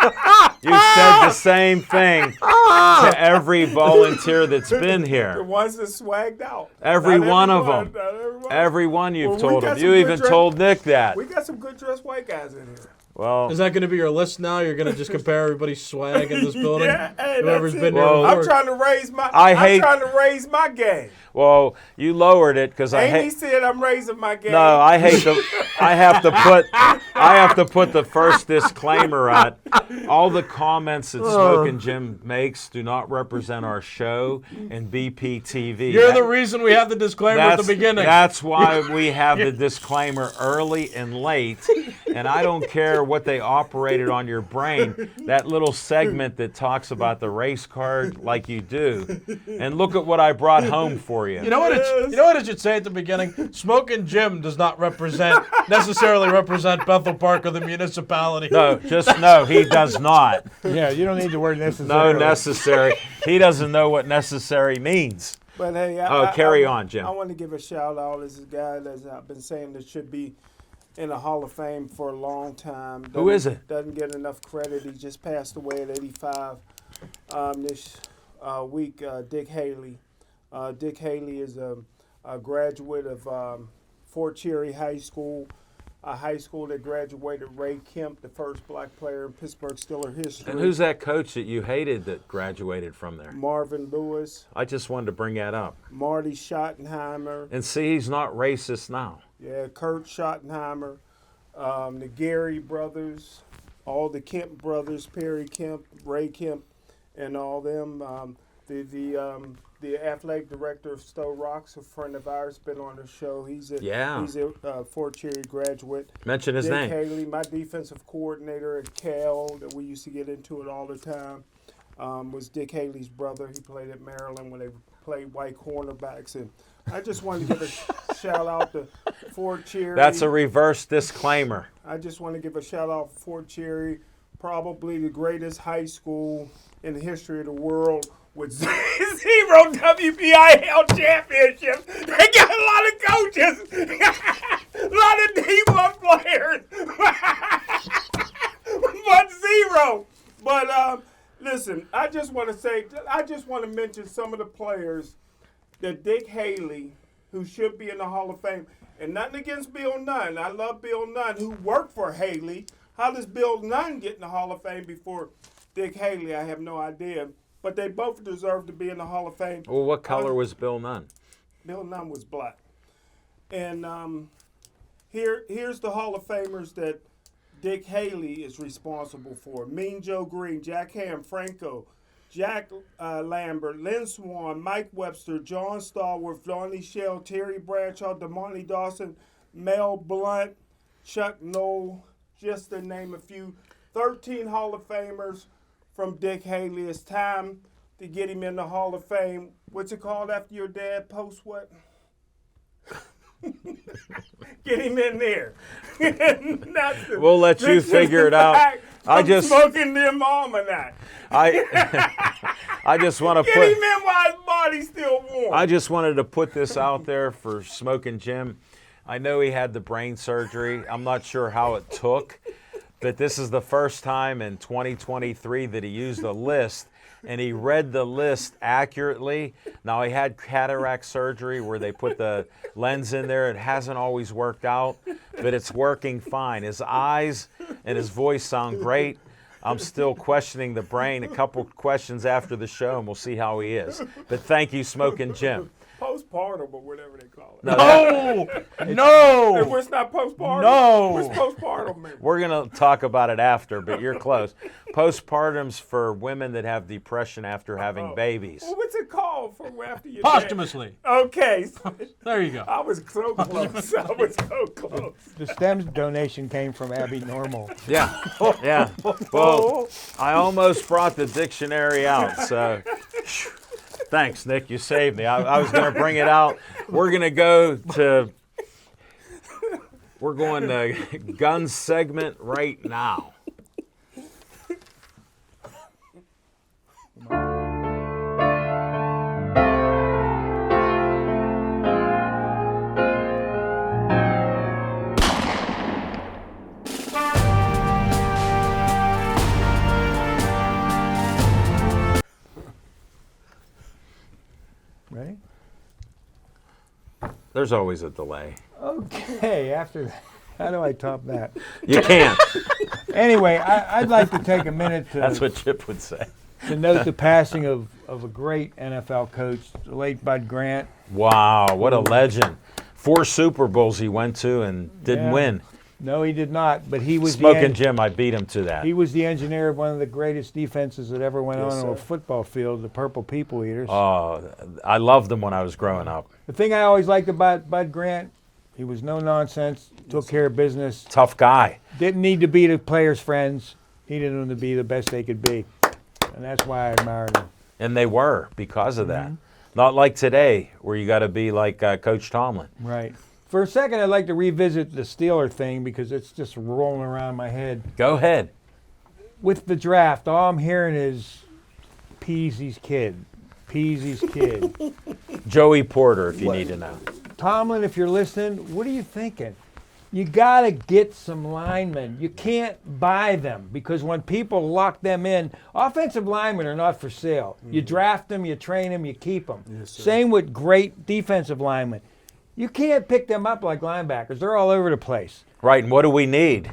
the same thing to every volunteer that's been The here. ones that swagged out. Every Not one of everyone, them. not everyone. Every one you've Well, we told got them. some You good even dress- told Nick that. We got some good dressed white guys in here. Well, Is that going to be your list now? You're going to just compare everybody's swag in this building? Yeah, hey, Whoever's that's been it. there Well, before? I'm trying to raise my. I I'm hate- trying to raise my game. well, you lowered it because I Amy hate. said I'm raising my game. No, I hate the. I have to put the first disclaimer on. All the comments that Smokin' Jim makes do not represent our show and BPTV. You're the reason we have the disclaimer at the beginning. That's why we have the disclaimer early and late. And I don't care what they operated on your brain. That little segment that talks about the race card like you do. And look at what I brought home for you. You know what it should say at the beginning? Smokin' Jim does not necessarily represent Bethel Park or the municipality. No, just no, he does not. Yeah, you don't need the word necessary. No necessary. He doesn't know what necessary means. But hey, Carry on, Jim. I want to give a shout out. This is a guy that I've been saying that should be in the Hall of Fame for a long time. Who is it? Doesn't get enough credit. He just passed away at 85 this week. Dick Haley. Dick Haley is a graduate of Fort Cherry High School, a high school that graduated Ray Kemp, the first black player in Pittsburgh Steelers history. And who's that coach that you hated that graduated from there? Marvin Lewis, I just wanted to bring that up. Marty Schottenheimer. And see, he's not racist now. Yeah, Kurt Schottenheimer, the Gary brothers, all the Kemp brothers, Perry Kemp, Ray Kemp, and all them. The athletic director of Stowe Rocks, a friend of ours, been on the show. He's a Fort Cherry graduate. Mention his Dick name. Haley, my defensive coordinator at Cal, that we used to get into it all the time, was Dick Haley's brother. He played at Maryland when they played white cornerbacks. And I just wanted to give a shout out to Fort Cherry. That's a reverse disclaimer. I just want to give a shout out to Fort Cherry, probably the greatest high school in the history of the world with 0 WPIL championships. They got a lot of coaches, a lot of D1 players, but 0. But listen, I just want to mention some of the players that Dick Haley, who should be in the Hall of Fame, and nothing against Bill Nunn. I love Bill Nunn, who worked for Haley. How does Bill Nunn get in the Hall of Fame before Dick Haley? I have no idea. But they both deserve to be in the Hall of Fame. Well, what color was Bill Nunn? Bill Nunn was black. And here's the Hall of Famers that Dick Haley is responsible for. Mean Joe Green, Jack Ham, Franco, Jack Lambert, Lynn Swan, Mike Webster, John Stallworth, Donnie Shell, Terry Bradshaw, DeMonte Dawson, Mel Blunt, Chuck Noll, just to name a few. 13 Hall of Famers from Dick Haley. It's time to get him in the Hall of Fame. What's it called after your dad? Post what? Get him in there. We'll let you figure it out. I just smoking them almanac. I just want to Get put. him in while his body's still warm. I just wanted to put this out there for Smokin' Jim. I know he had the brain surgery. I'm not sure how it took, but this is the first time in 2023 that he used a list, and he read the list accurately. Now, he had cataract surgery where they put the lens in there. It hasn't always worked out, but it's working fine. His eyes and his voice sound great. I'm still questioning the brain. A couple questions after the show, and we'll see how he is. But thank you, Smokin' Jim. Postpartum or whatever they call it. No! It's not postpartum. No. What's postpartum mean? We're going to talk about it after, but you're close. Postpartum's for women that have depression after having babies. Well, what's it called for after you Posthumously. Okay. There you go. I was so close. I was so close. The STEM donation came from Abby Normal. Yeah, yeah. Well, I almost brought the dictionary out, so Thanks, Nick. You saved me. I was going to bring it out. We're going to guns segment right now. Ready? There's always a delay. Okay, after that, how do I top that? You can't. Anyway, I'd like to take a minute That's to, what Chip would say. to note the passing of a great NFL coach, the late Bud Grant. Wow, what a legend. 4 Super Bowls he went to and didn't Yeah. win. No, he did not, but he was Smoking Jim, I beat him to that. He was the engineer of one of the greatest defenses that ever went Yes, on a sir. football field, the Purple People Eaters. Oh, I loved him when I was growing up. The thing I always liked about Bud Grant, he was no nonsense, took care of business, Tough guy. didn't need to be the players' friends. He didn't want to be the best they could be. And that's why I admired him. And they were because of that. Not like today, where you got to be like Coach Tomlin. Right. For a second, I'd like to revisit the Steeler thing because it's just rolling around my head. Go ahead. With the draft, all I'm hearing is Peasy's kid. Peasy's kid. Joey Porter, if you need to know. Tomlin, if you're listening, what are you thinking? You got to get some linemen. You can't buy them because when people lock them in, offensive linemen are not for sale. You draft them, you train them, you keep them. Yes, sir. Same with great defensive linemen. You can't pick them up like linebackers. They're all over the place. Right, and what do we need?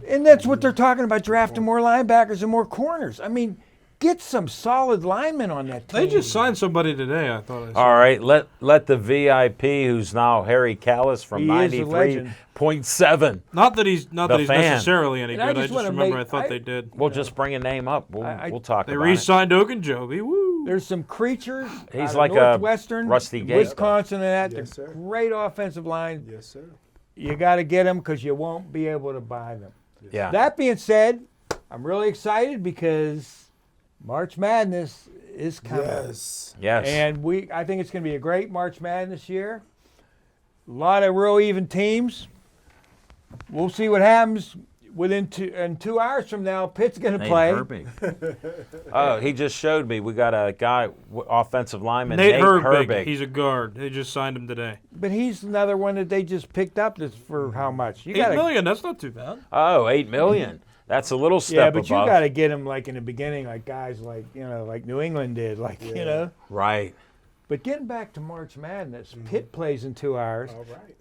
And that's what they're talking about, drafting more linebackers and more corners. I mean, get some solid linemen on that team. They just signed somebody today, I thought I saw. All right, let the VIP, who's now Harry Callis from He is a legend. 93.7. Not that he's The necessarily fan. any And I good. I just just wanna remember make- I thought I- they did. We'll just bring a name up. We'll talk They about re-signed Ogunjobi. Woo! There's some creatures He's out of like a Northwestern, Rusty Gate. Wisconsin, and that. Yes, They're sir. great offensive line. Yes, sir. You got to get them because you won't be able to buy them. it. Yeah. That being said, I'm really excited because March Madness is coming. Yes. Yes. And I think it's going to be a great March Madness year. A lot of real even teams. We'll see what happens in 2 hours from now. Pitt's going to Nate play. Herbig. Oh, he just showed me. We got a guy, offensive lineman, Nate Nate Herbig. Herbig. He's a guard. They just signed him today. But he's another one that they just picked up. That's for how much? You $8 gotta, million. That's not too bad. Oh, $8 million. That's a little step yeah, but you above. got to get him like in the beginning, like guys like like New England did, you know. Right. But getting back to March Madness, Pitt plays in 2 hours, All right.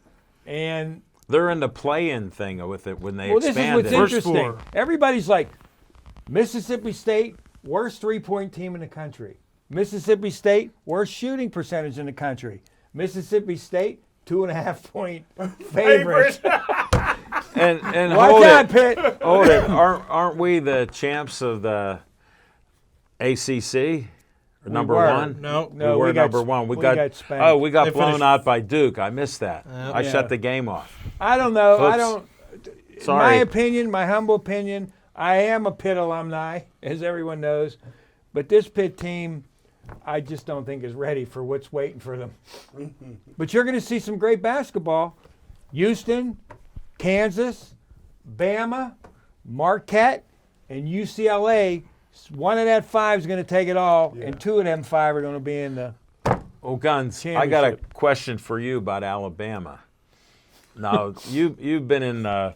and They're in the play-in thing with it when they well, this is expanded. what's First interesting. four. Everybody's like, Mississippi State, worst three-point team in the country. Mississippi State, worst shooting percentage in the country. Mississippi State, 2.5-point favorite. And Watch hold out, it. Pitt. Hold it. Aren't we the champs of the ACC? Or number were. one? No. No, we were we got number sp- one. we got spanked. Oh, we got They blown finished- out by Duke. I missed that. I Yeah. shut the game off. I don't know. I Oops. don't. In Sorry. my opinion, my humble opinion, I am a Pitt alumni, as everyone knows. But this Pitt team, I just don't think is ready for what's waiting for them. But you're going to see some great basketball. Houston, Kansas, Bama, Marquette, and UCLA. One of that five is going to take it all, and two of them five are going to be in the. Oh, Guns, I got a Championship. question for you about Alabama. Now, you've been in,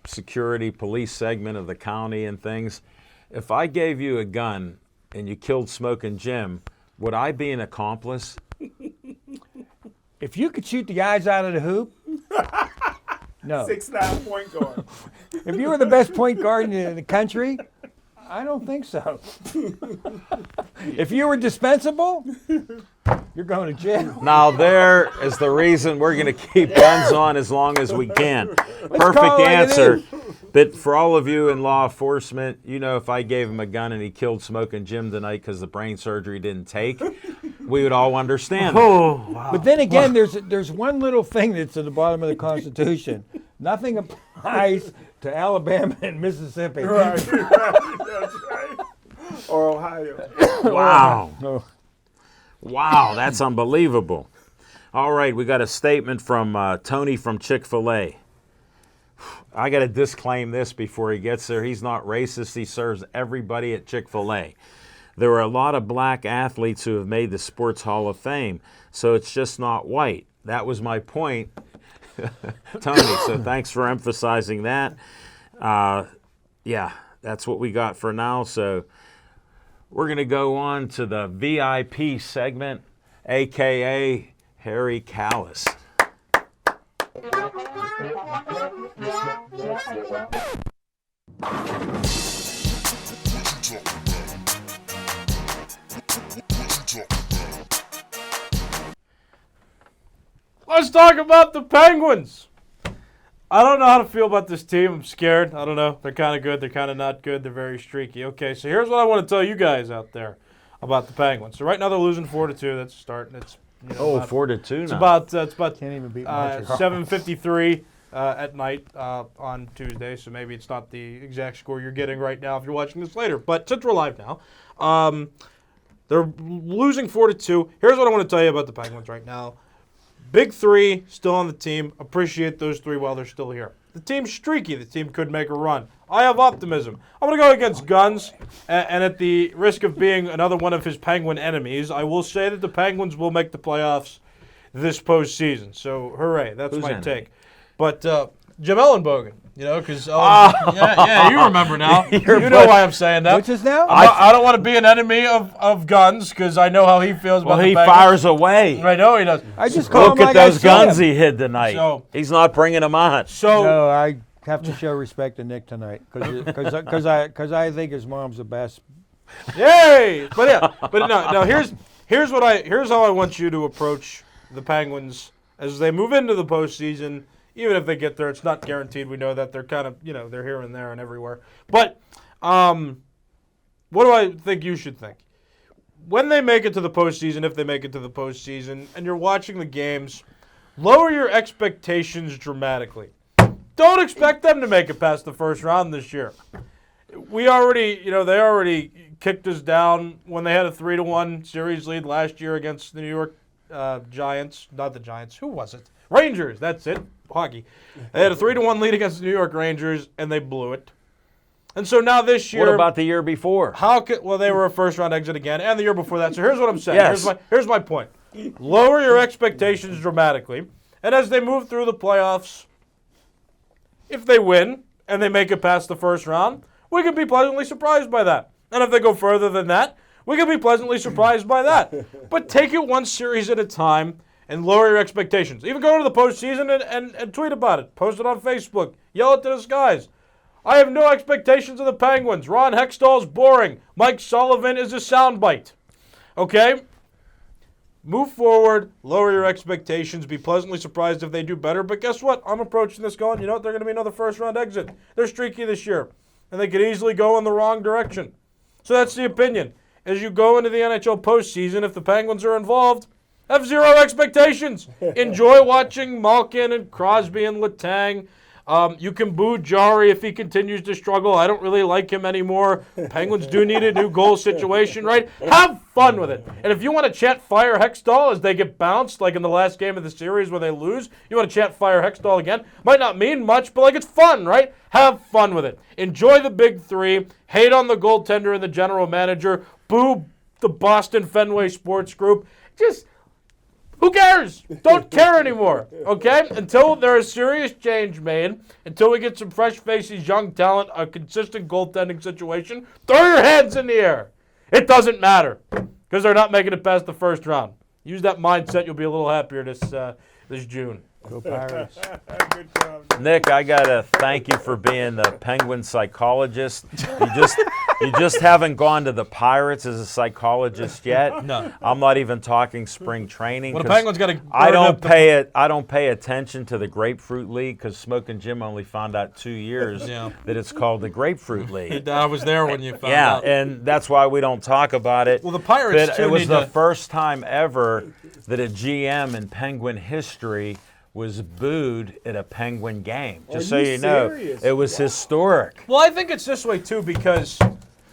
security, police segment of the county and things. If I gave you a gun and you killed Smoking Jim, would I be an accomplice? If you could shoot the guys out of the hoop, no. 6'9" point guard. If you were the best point guard in the country, I don't think so. If you were dispensable, you're going to jail. Now, there is the reason we're going to keep guns on as long as we can. Perfect call it like it answer. is. But for all of you in law enforcement, if I gave him a gun and he killed Smoking Jim tonight because the brain surgery didn't take, we would all understand. Oh, wow. But then again, there's one little thing that's at the bottom of the Constitution. Nothing applies to Alabama and Mississippi. Right. That's right. Or Ohio. Wow. No. Wow, that's unbelievable. All right, we got a statement from Tony from Chick-fil-A. I got to disclaim this before he gets there. He's not racist. He serves everybody at Chick-fil-A. There are a lot of black athletes who have made the Sports Hall of Fame, so it's just not white. That was my point, Tony, so thanks for emphasizing that. Yeah, that's what we got for now, so we're going to go on to the VIP segment, a.k.a. Harry Callis. Let's talk about the Penguins. I don't know how to feel about this team. I'm scared. I don't know. They're kind of good. They're kind of not good. They're very streaky. Okay, so here's what I want to tell you guys out there about the Penguins. So right now they're losing 4-2. That's starting. It's 4-2 now. It's about Can't even beat Montreal. 7:53 at night on Tuesday. So maybe it's not the exact score you're getting right now if you're watching this later. But since we're live now, they're losing 4-2. Here's what I want to tell you about the Penguins right now. Big three still on the team. Appreciate those three while they're still here. The team's streaky. The team could make a run. I have optimism. I'm going to go against Guns, and at the risk of being another one of his Penguin enemies, I will say that the Penguins will make the playoffs this postseason. So, hooray. That's Who's my in take. But Jim Ellenbogen, because yeah, you remember now. You know why I'm saying that. Which is now? I don't want to be an enemy of Guns because I know how he feels about Well, the he Penguins. fires away. I know he does. I just call Look him at like I those see guns him. he hid tonight. So- He's not bringing them on. So No, I have to show respect to Nick tonight because I think his mom's the best. yay! But no. Here's how I want you to approach the Penguins as they move into the postseason. Even if they get there, it's not guaranteed. We know that they're kind of they're here and there and everywhere. But what do I think you should think? When they make it to the postseason, if they make it to the postseason, and you're watching the games, lower your expectations dramatically. Don't expect them to make it past the first round this year. We already, they already kicked us down when they had a 3-1 series lead last year against the New York Giants. Not the Giants. Who was it? Rangers. That's it. Hockey. They had a 3-1 lead against the New York Rangers, and they blew it. And so now this year. What about the year before? Well, they were a first-round exit again, and the year before that. So here's what I'm saying. Yes. Here's my point. Lower your expectations dramatically, and as they move through the playoffs, if they win and they make it past the first round, we can be pleasantly surprised by that. And if they go further than that, we can be pleasantly surprised by that. But take it one series at a time and lower your expectations. Even go to the postseason and tweet about it. Post it on Facebook. Yell it to the skies. I have no expectations of the Penguins. Ron Hextall's boring. Mike Sullivan is a soundbite. Okay? Move forward, lower your expectations, be pleasantly surprised if they do better. But guess what? I'm approaching this going, they're going to be another first-round exit. They're streaky this year, and they could easily go in the wrong direction. So that's the opinion. As you go into the NHL postseason, if the Penguins are involved, have zero expectations. Enjoy watching Malkin and Crosby and Letang. You can boo Jari if he continues to struggle. I don't really like him anymore. Penguins do need a new goal situation, right? Have fun with it. And if you want to chant fire Hextall as they get bounced, like in the last game of the series where they lose, you want to chant fire Hextall again, might not mean much, but it's fun, right? Have fun with it. Enjoy the big three. Hate on the goaltender and the general manager. Boo the Boston Fenway Sports Group. Just who cares? Don't care anymore, okay? Until there is serious change made, until we get some fresh faces, young talent, a consistent goaltending situation, throw your hands in the air. It doesn't matter because they're not making it past the first round. Use that mindset. You'll be a little happier this June. Go Pirates. Good job. Nick, I gotta thank you for being the Penguin psychologist. You just haven't gone to the Pirates as a psychologist yet. No. I'm not even talking spring training. Well, the 'cause Penguins got to. I don't pay attention to the Grapefruit League because Smoking Jim only found out 2 years that it's called the Grapefruit League. I was there when you found out. And that's why we don't talk about it. Well, the Pirates But too it was need the to- first time ever that a GM in Penguin history was booed at a Penguin game. Just so you you know, serious? it was historic. Well, I think it's this way too because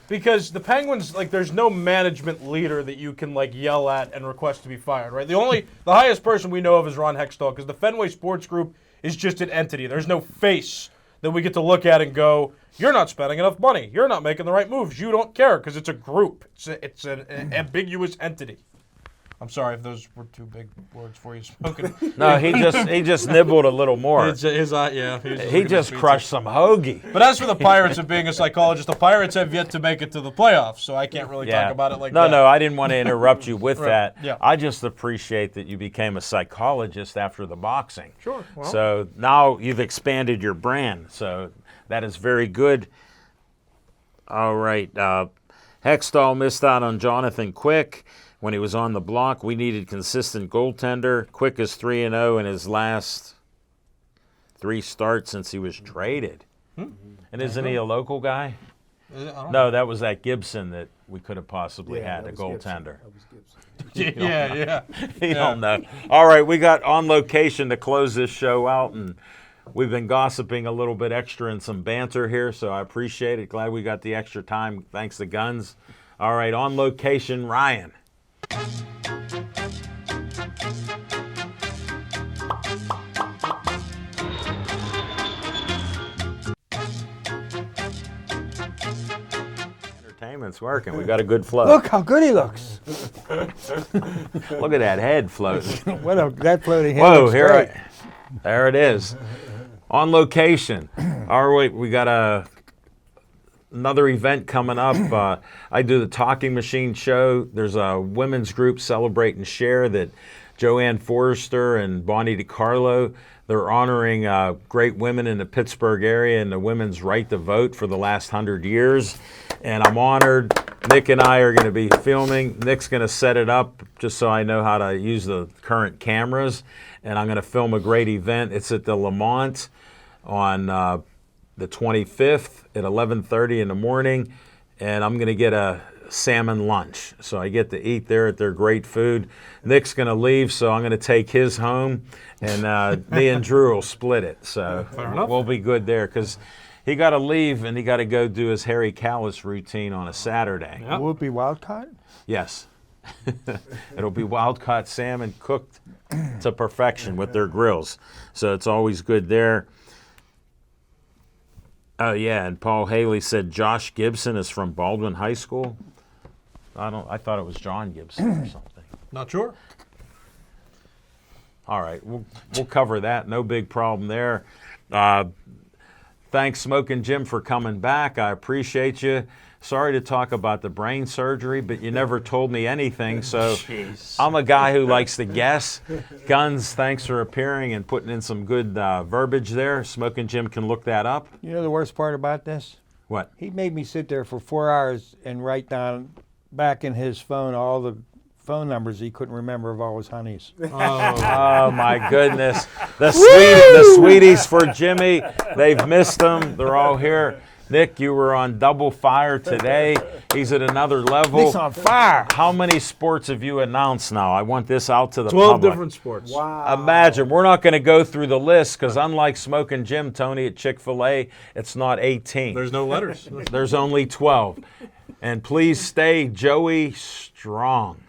because the Penguins, like, there's no management leader that you can, like, yell at and request to be fired, right? The highest person we know of is Ron Hextall, because the Fenway Sports Group is just an entity. There's no face that we get to look at and go, you're not spending enough money. You're not making the right moves. You don't care, because it's a group. It's an ambiguous entity. I'm sorry if those were too big words for you, Smoking. No, he just nibbled a little more. He just crushed some hoagie. But as for the Pirates and being a psychologist, the Pirates have yet to make it to the playoffs, so I can't really talk about it like that. No, I didn't want to interrupt you with that. Yeah. I just appreciate that you became a psychologist after the boxing. Sure. Well. So now you've expanded your brand, so that is very good. All right. Hextall missed out on Jonathan Quick. When he was on the block, we needed consistent goaltender. Quick is 3-0 in his last 3 starts since he was traded. And isn't he a local guy? No, that was that Gibson that we could have possibly had, a goaltender. Yeah. You don't know. All right, we got On Location to close this show out, and we've been gossiping a little bit extra and some banter here, so I appreciate it. Glad we got the extra time, thanks to Guns. All right, On Location, Ryan. Entertainment's working. We got a good flow. Look how good he looks. Look at that head floating. That floating head Whoa, looks here great. there it is. On Location. All right, we got another event coming up. I do the Talking Machine show. There's a women's group, Celebrate and Share, that Joanne Forrester and Bonnie DiCarlo, they're honoring great women in the Pittsburgh area and the women's right to vote for the last 100 years. And I'm honored. Nick and I are going to be filming. Nick's going to set it up just so I know how to use the current cameras. And I'm going to film a great event. It's at the Lamont on the 25th at 11:30 in the morning, and I'm going to get a salmon lunch. So I get to eat there at their great food. Nick's going to leave, so I'm going to take his home, and me and Drew will split it. So we'll be good there because he got to leave and he got to go do his Harry Callis routine on a Saturday. Yep. Will it be wild caught? Yes. It'll be wild-caught salmon cooked to perfection with their grills. So it's always good there. Oh, yeah, and Paul Haley said Josh Gibson is from Baldwin High School. I thought it was John Gibson or something. Not sure. All right, we'll cover that. No big problem there. Thanks, Smoking Jim, for coming back. I appreciate you. Sorry to talk about the brain surgery, but you never told me anything, so I'm a guy who likes to guess. Guns, thanks for appearing and putting in some good verbiage there. Smoking Jim can look that up. You know the worst part about this? What? He made me sit there for 4 hours and write down back in his phone all the phone numbers he couldn't remember of all his honeys. Oh my goodness. The sweeties for Jimmy. They've missed them. They're all here. Nick, you were on double fire today. He's at another level. Nick's on fire. How many sports have you announced now? I want this out to the 12 public. different sports. Wow. Imagine. We're not going to go through the list because unlike Smoking Jim, Tony, at Chick-fil-A, it's not 18. There's no letters. There's only 12. And please stay Joey strong.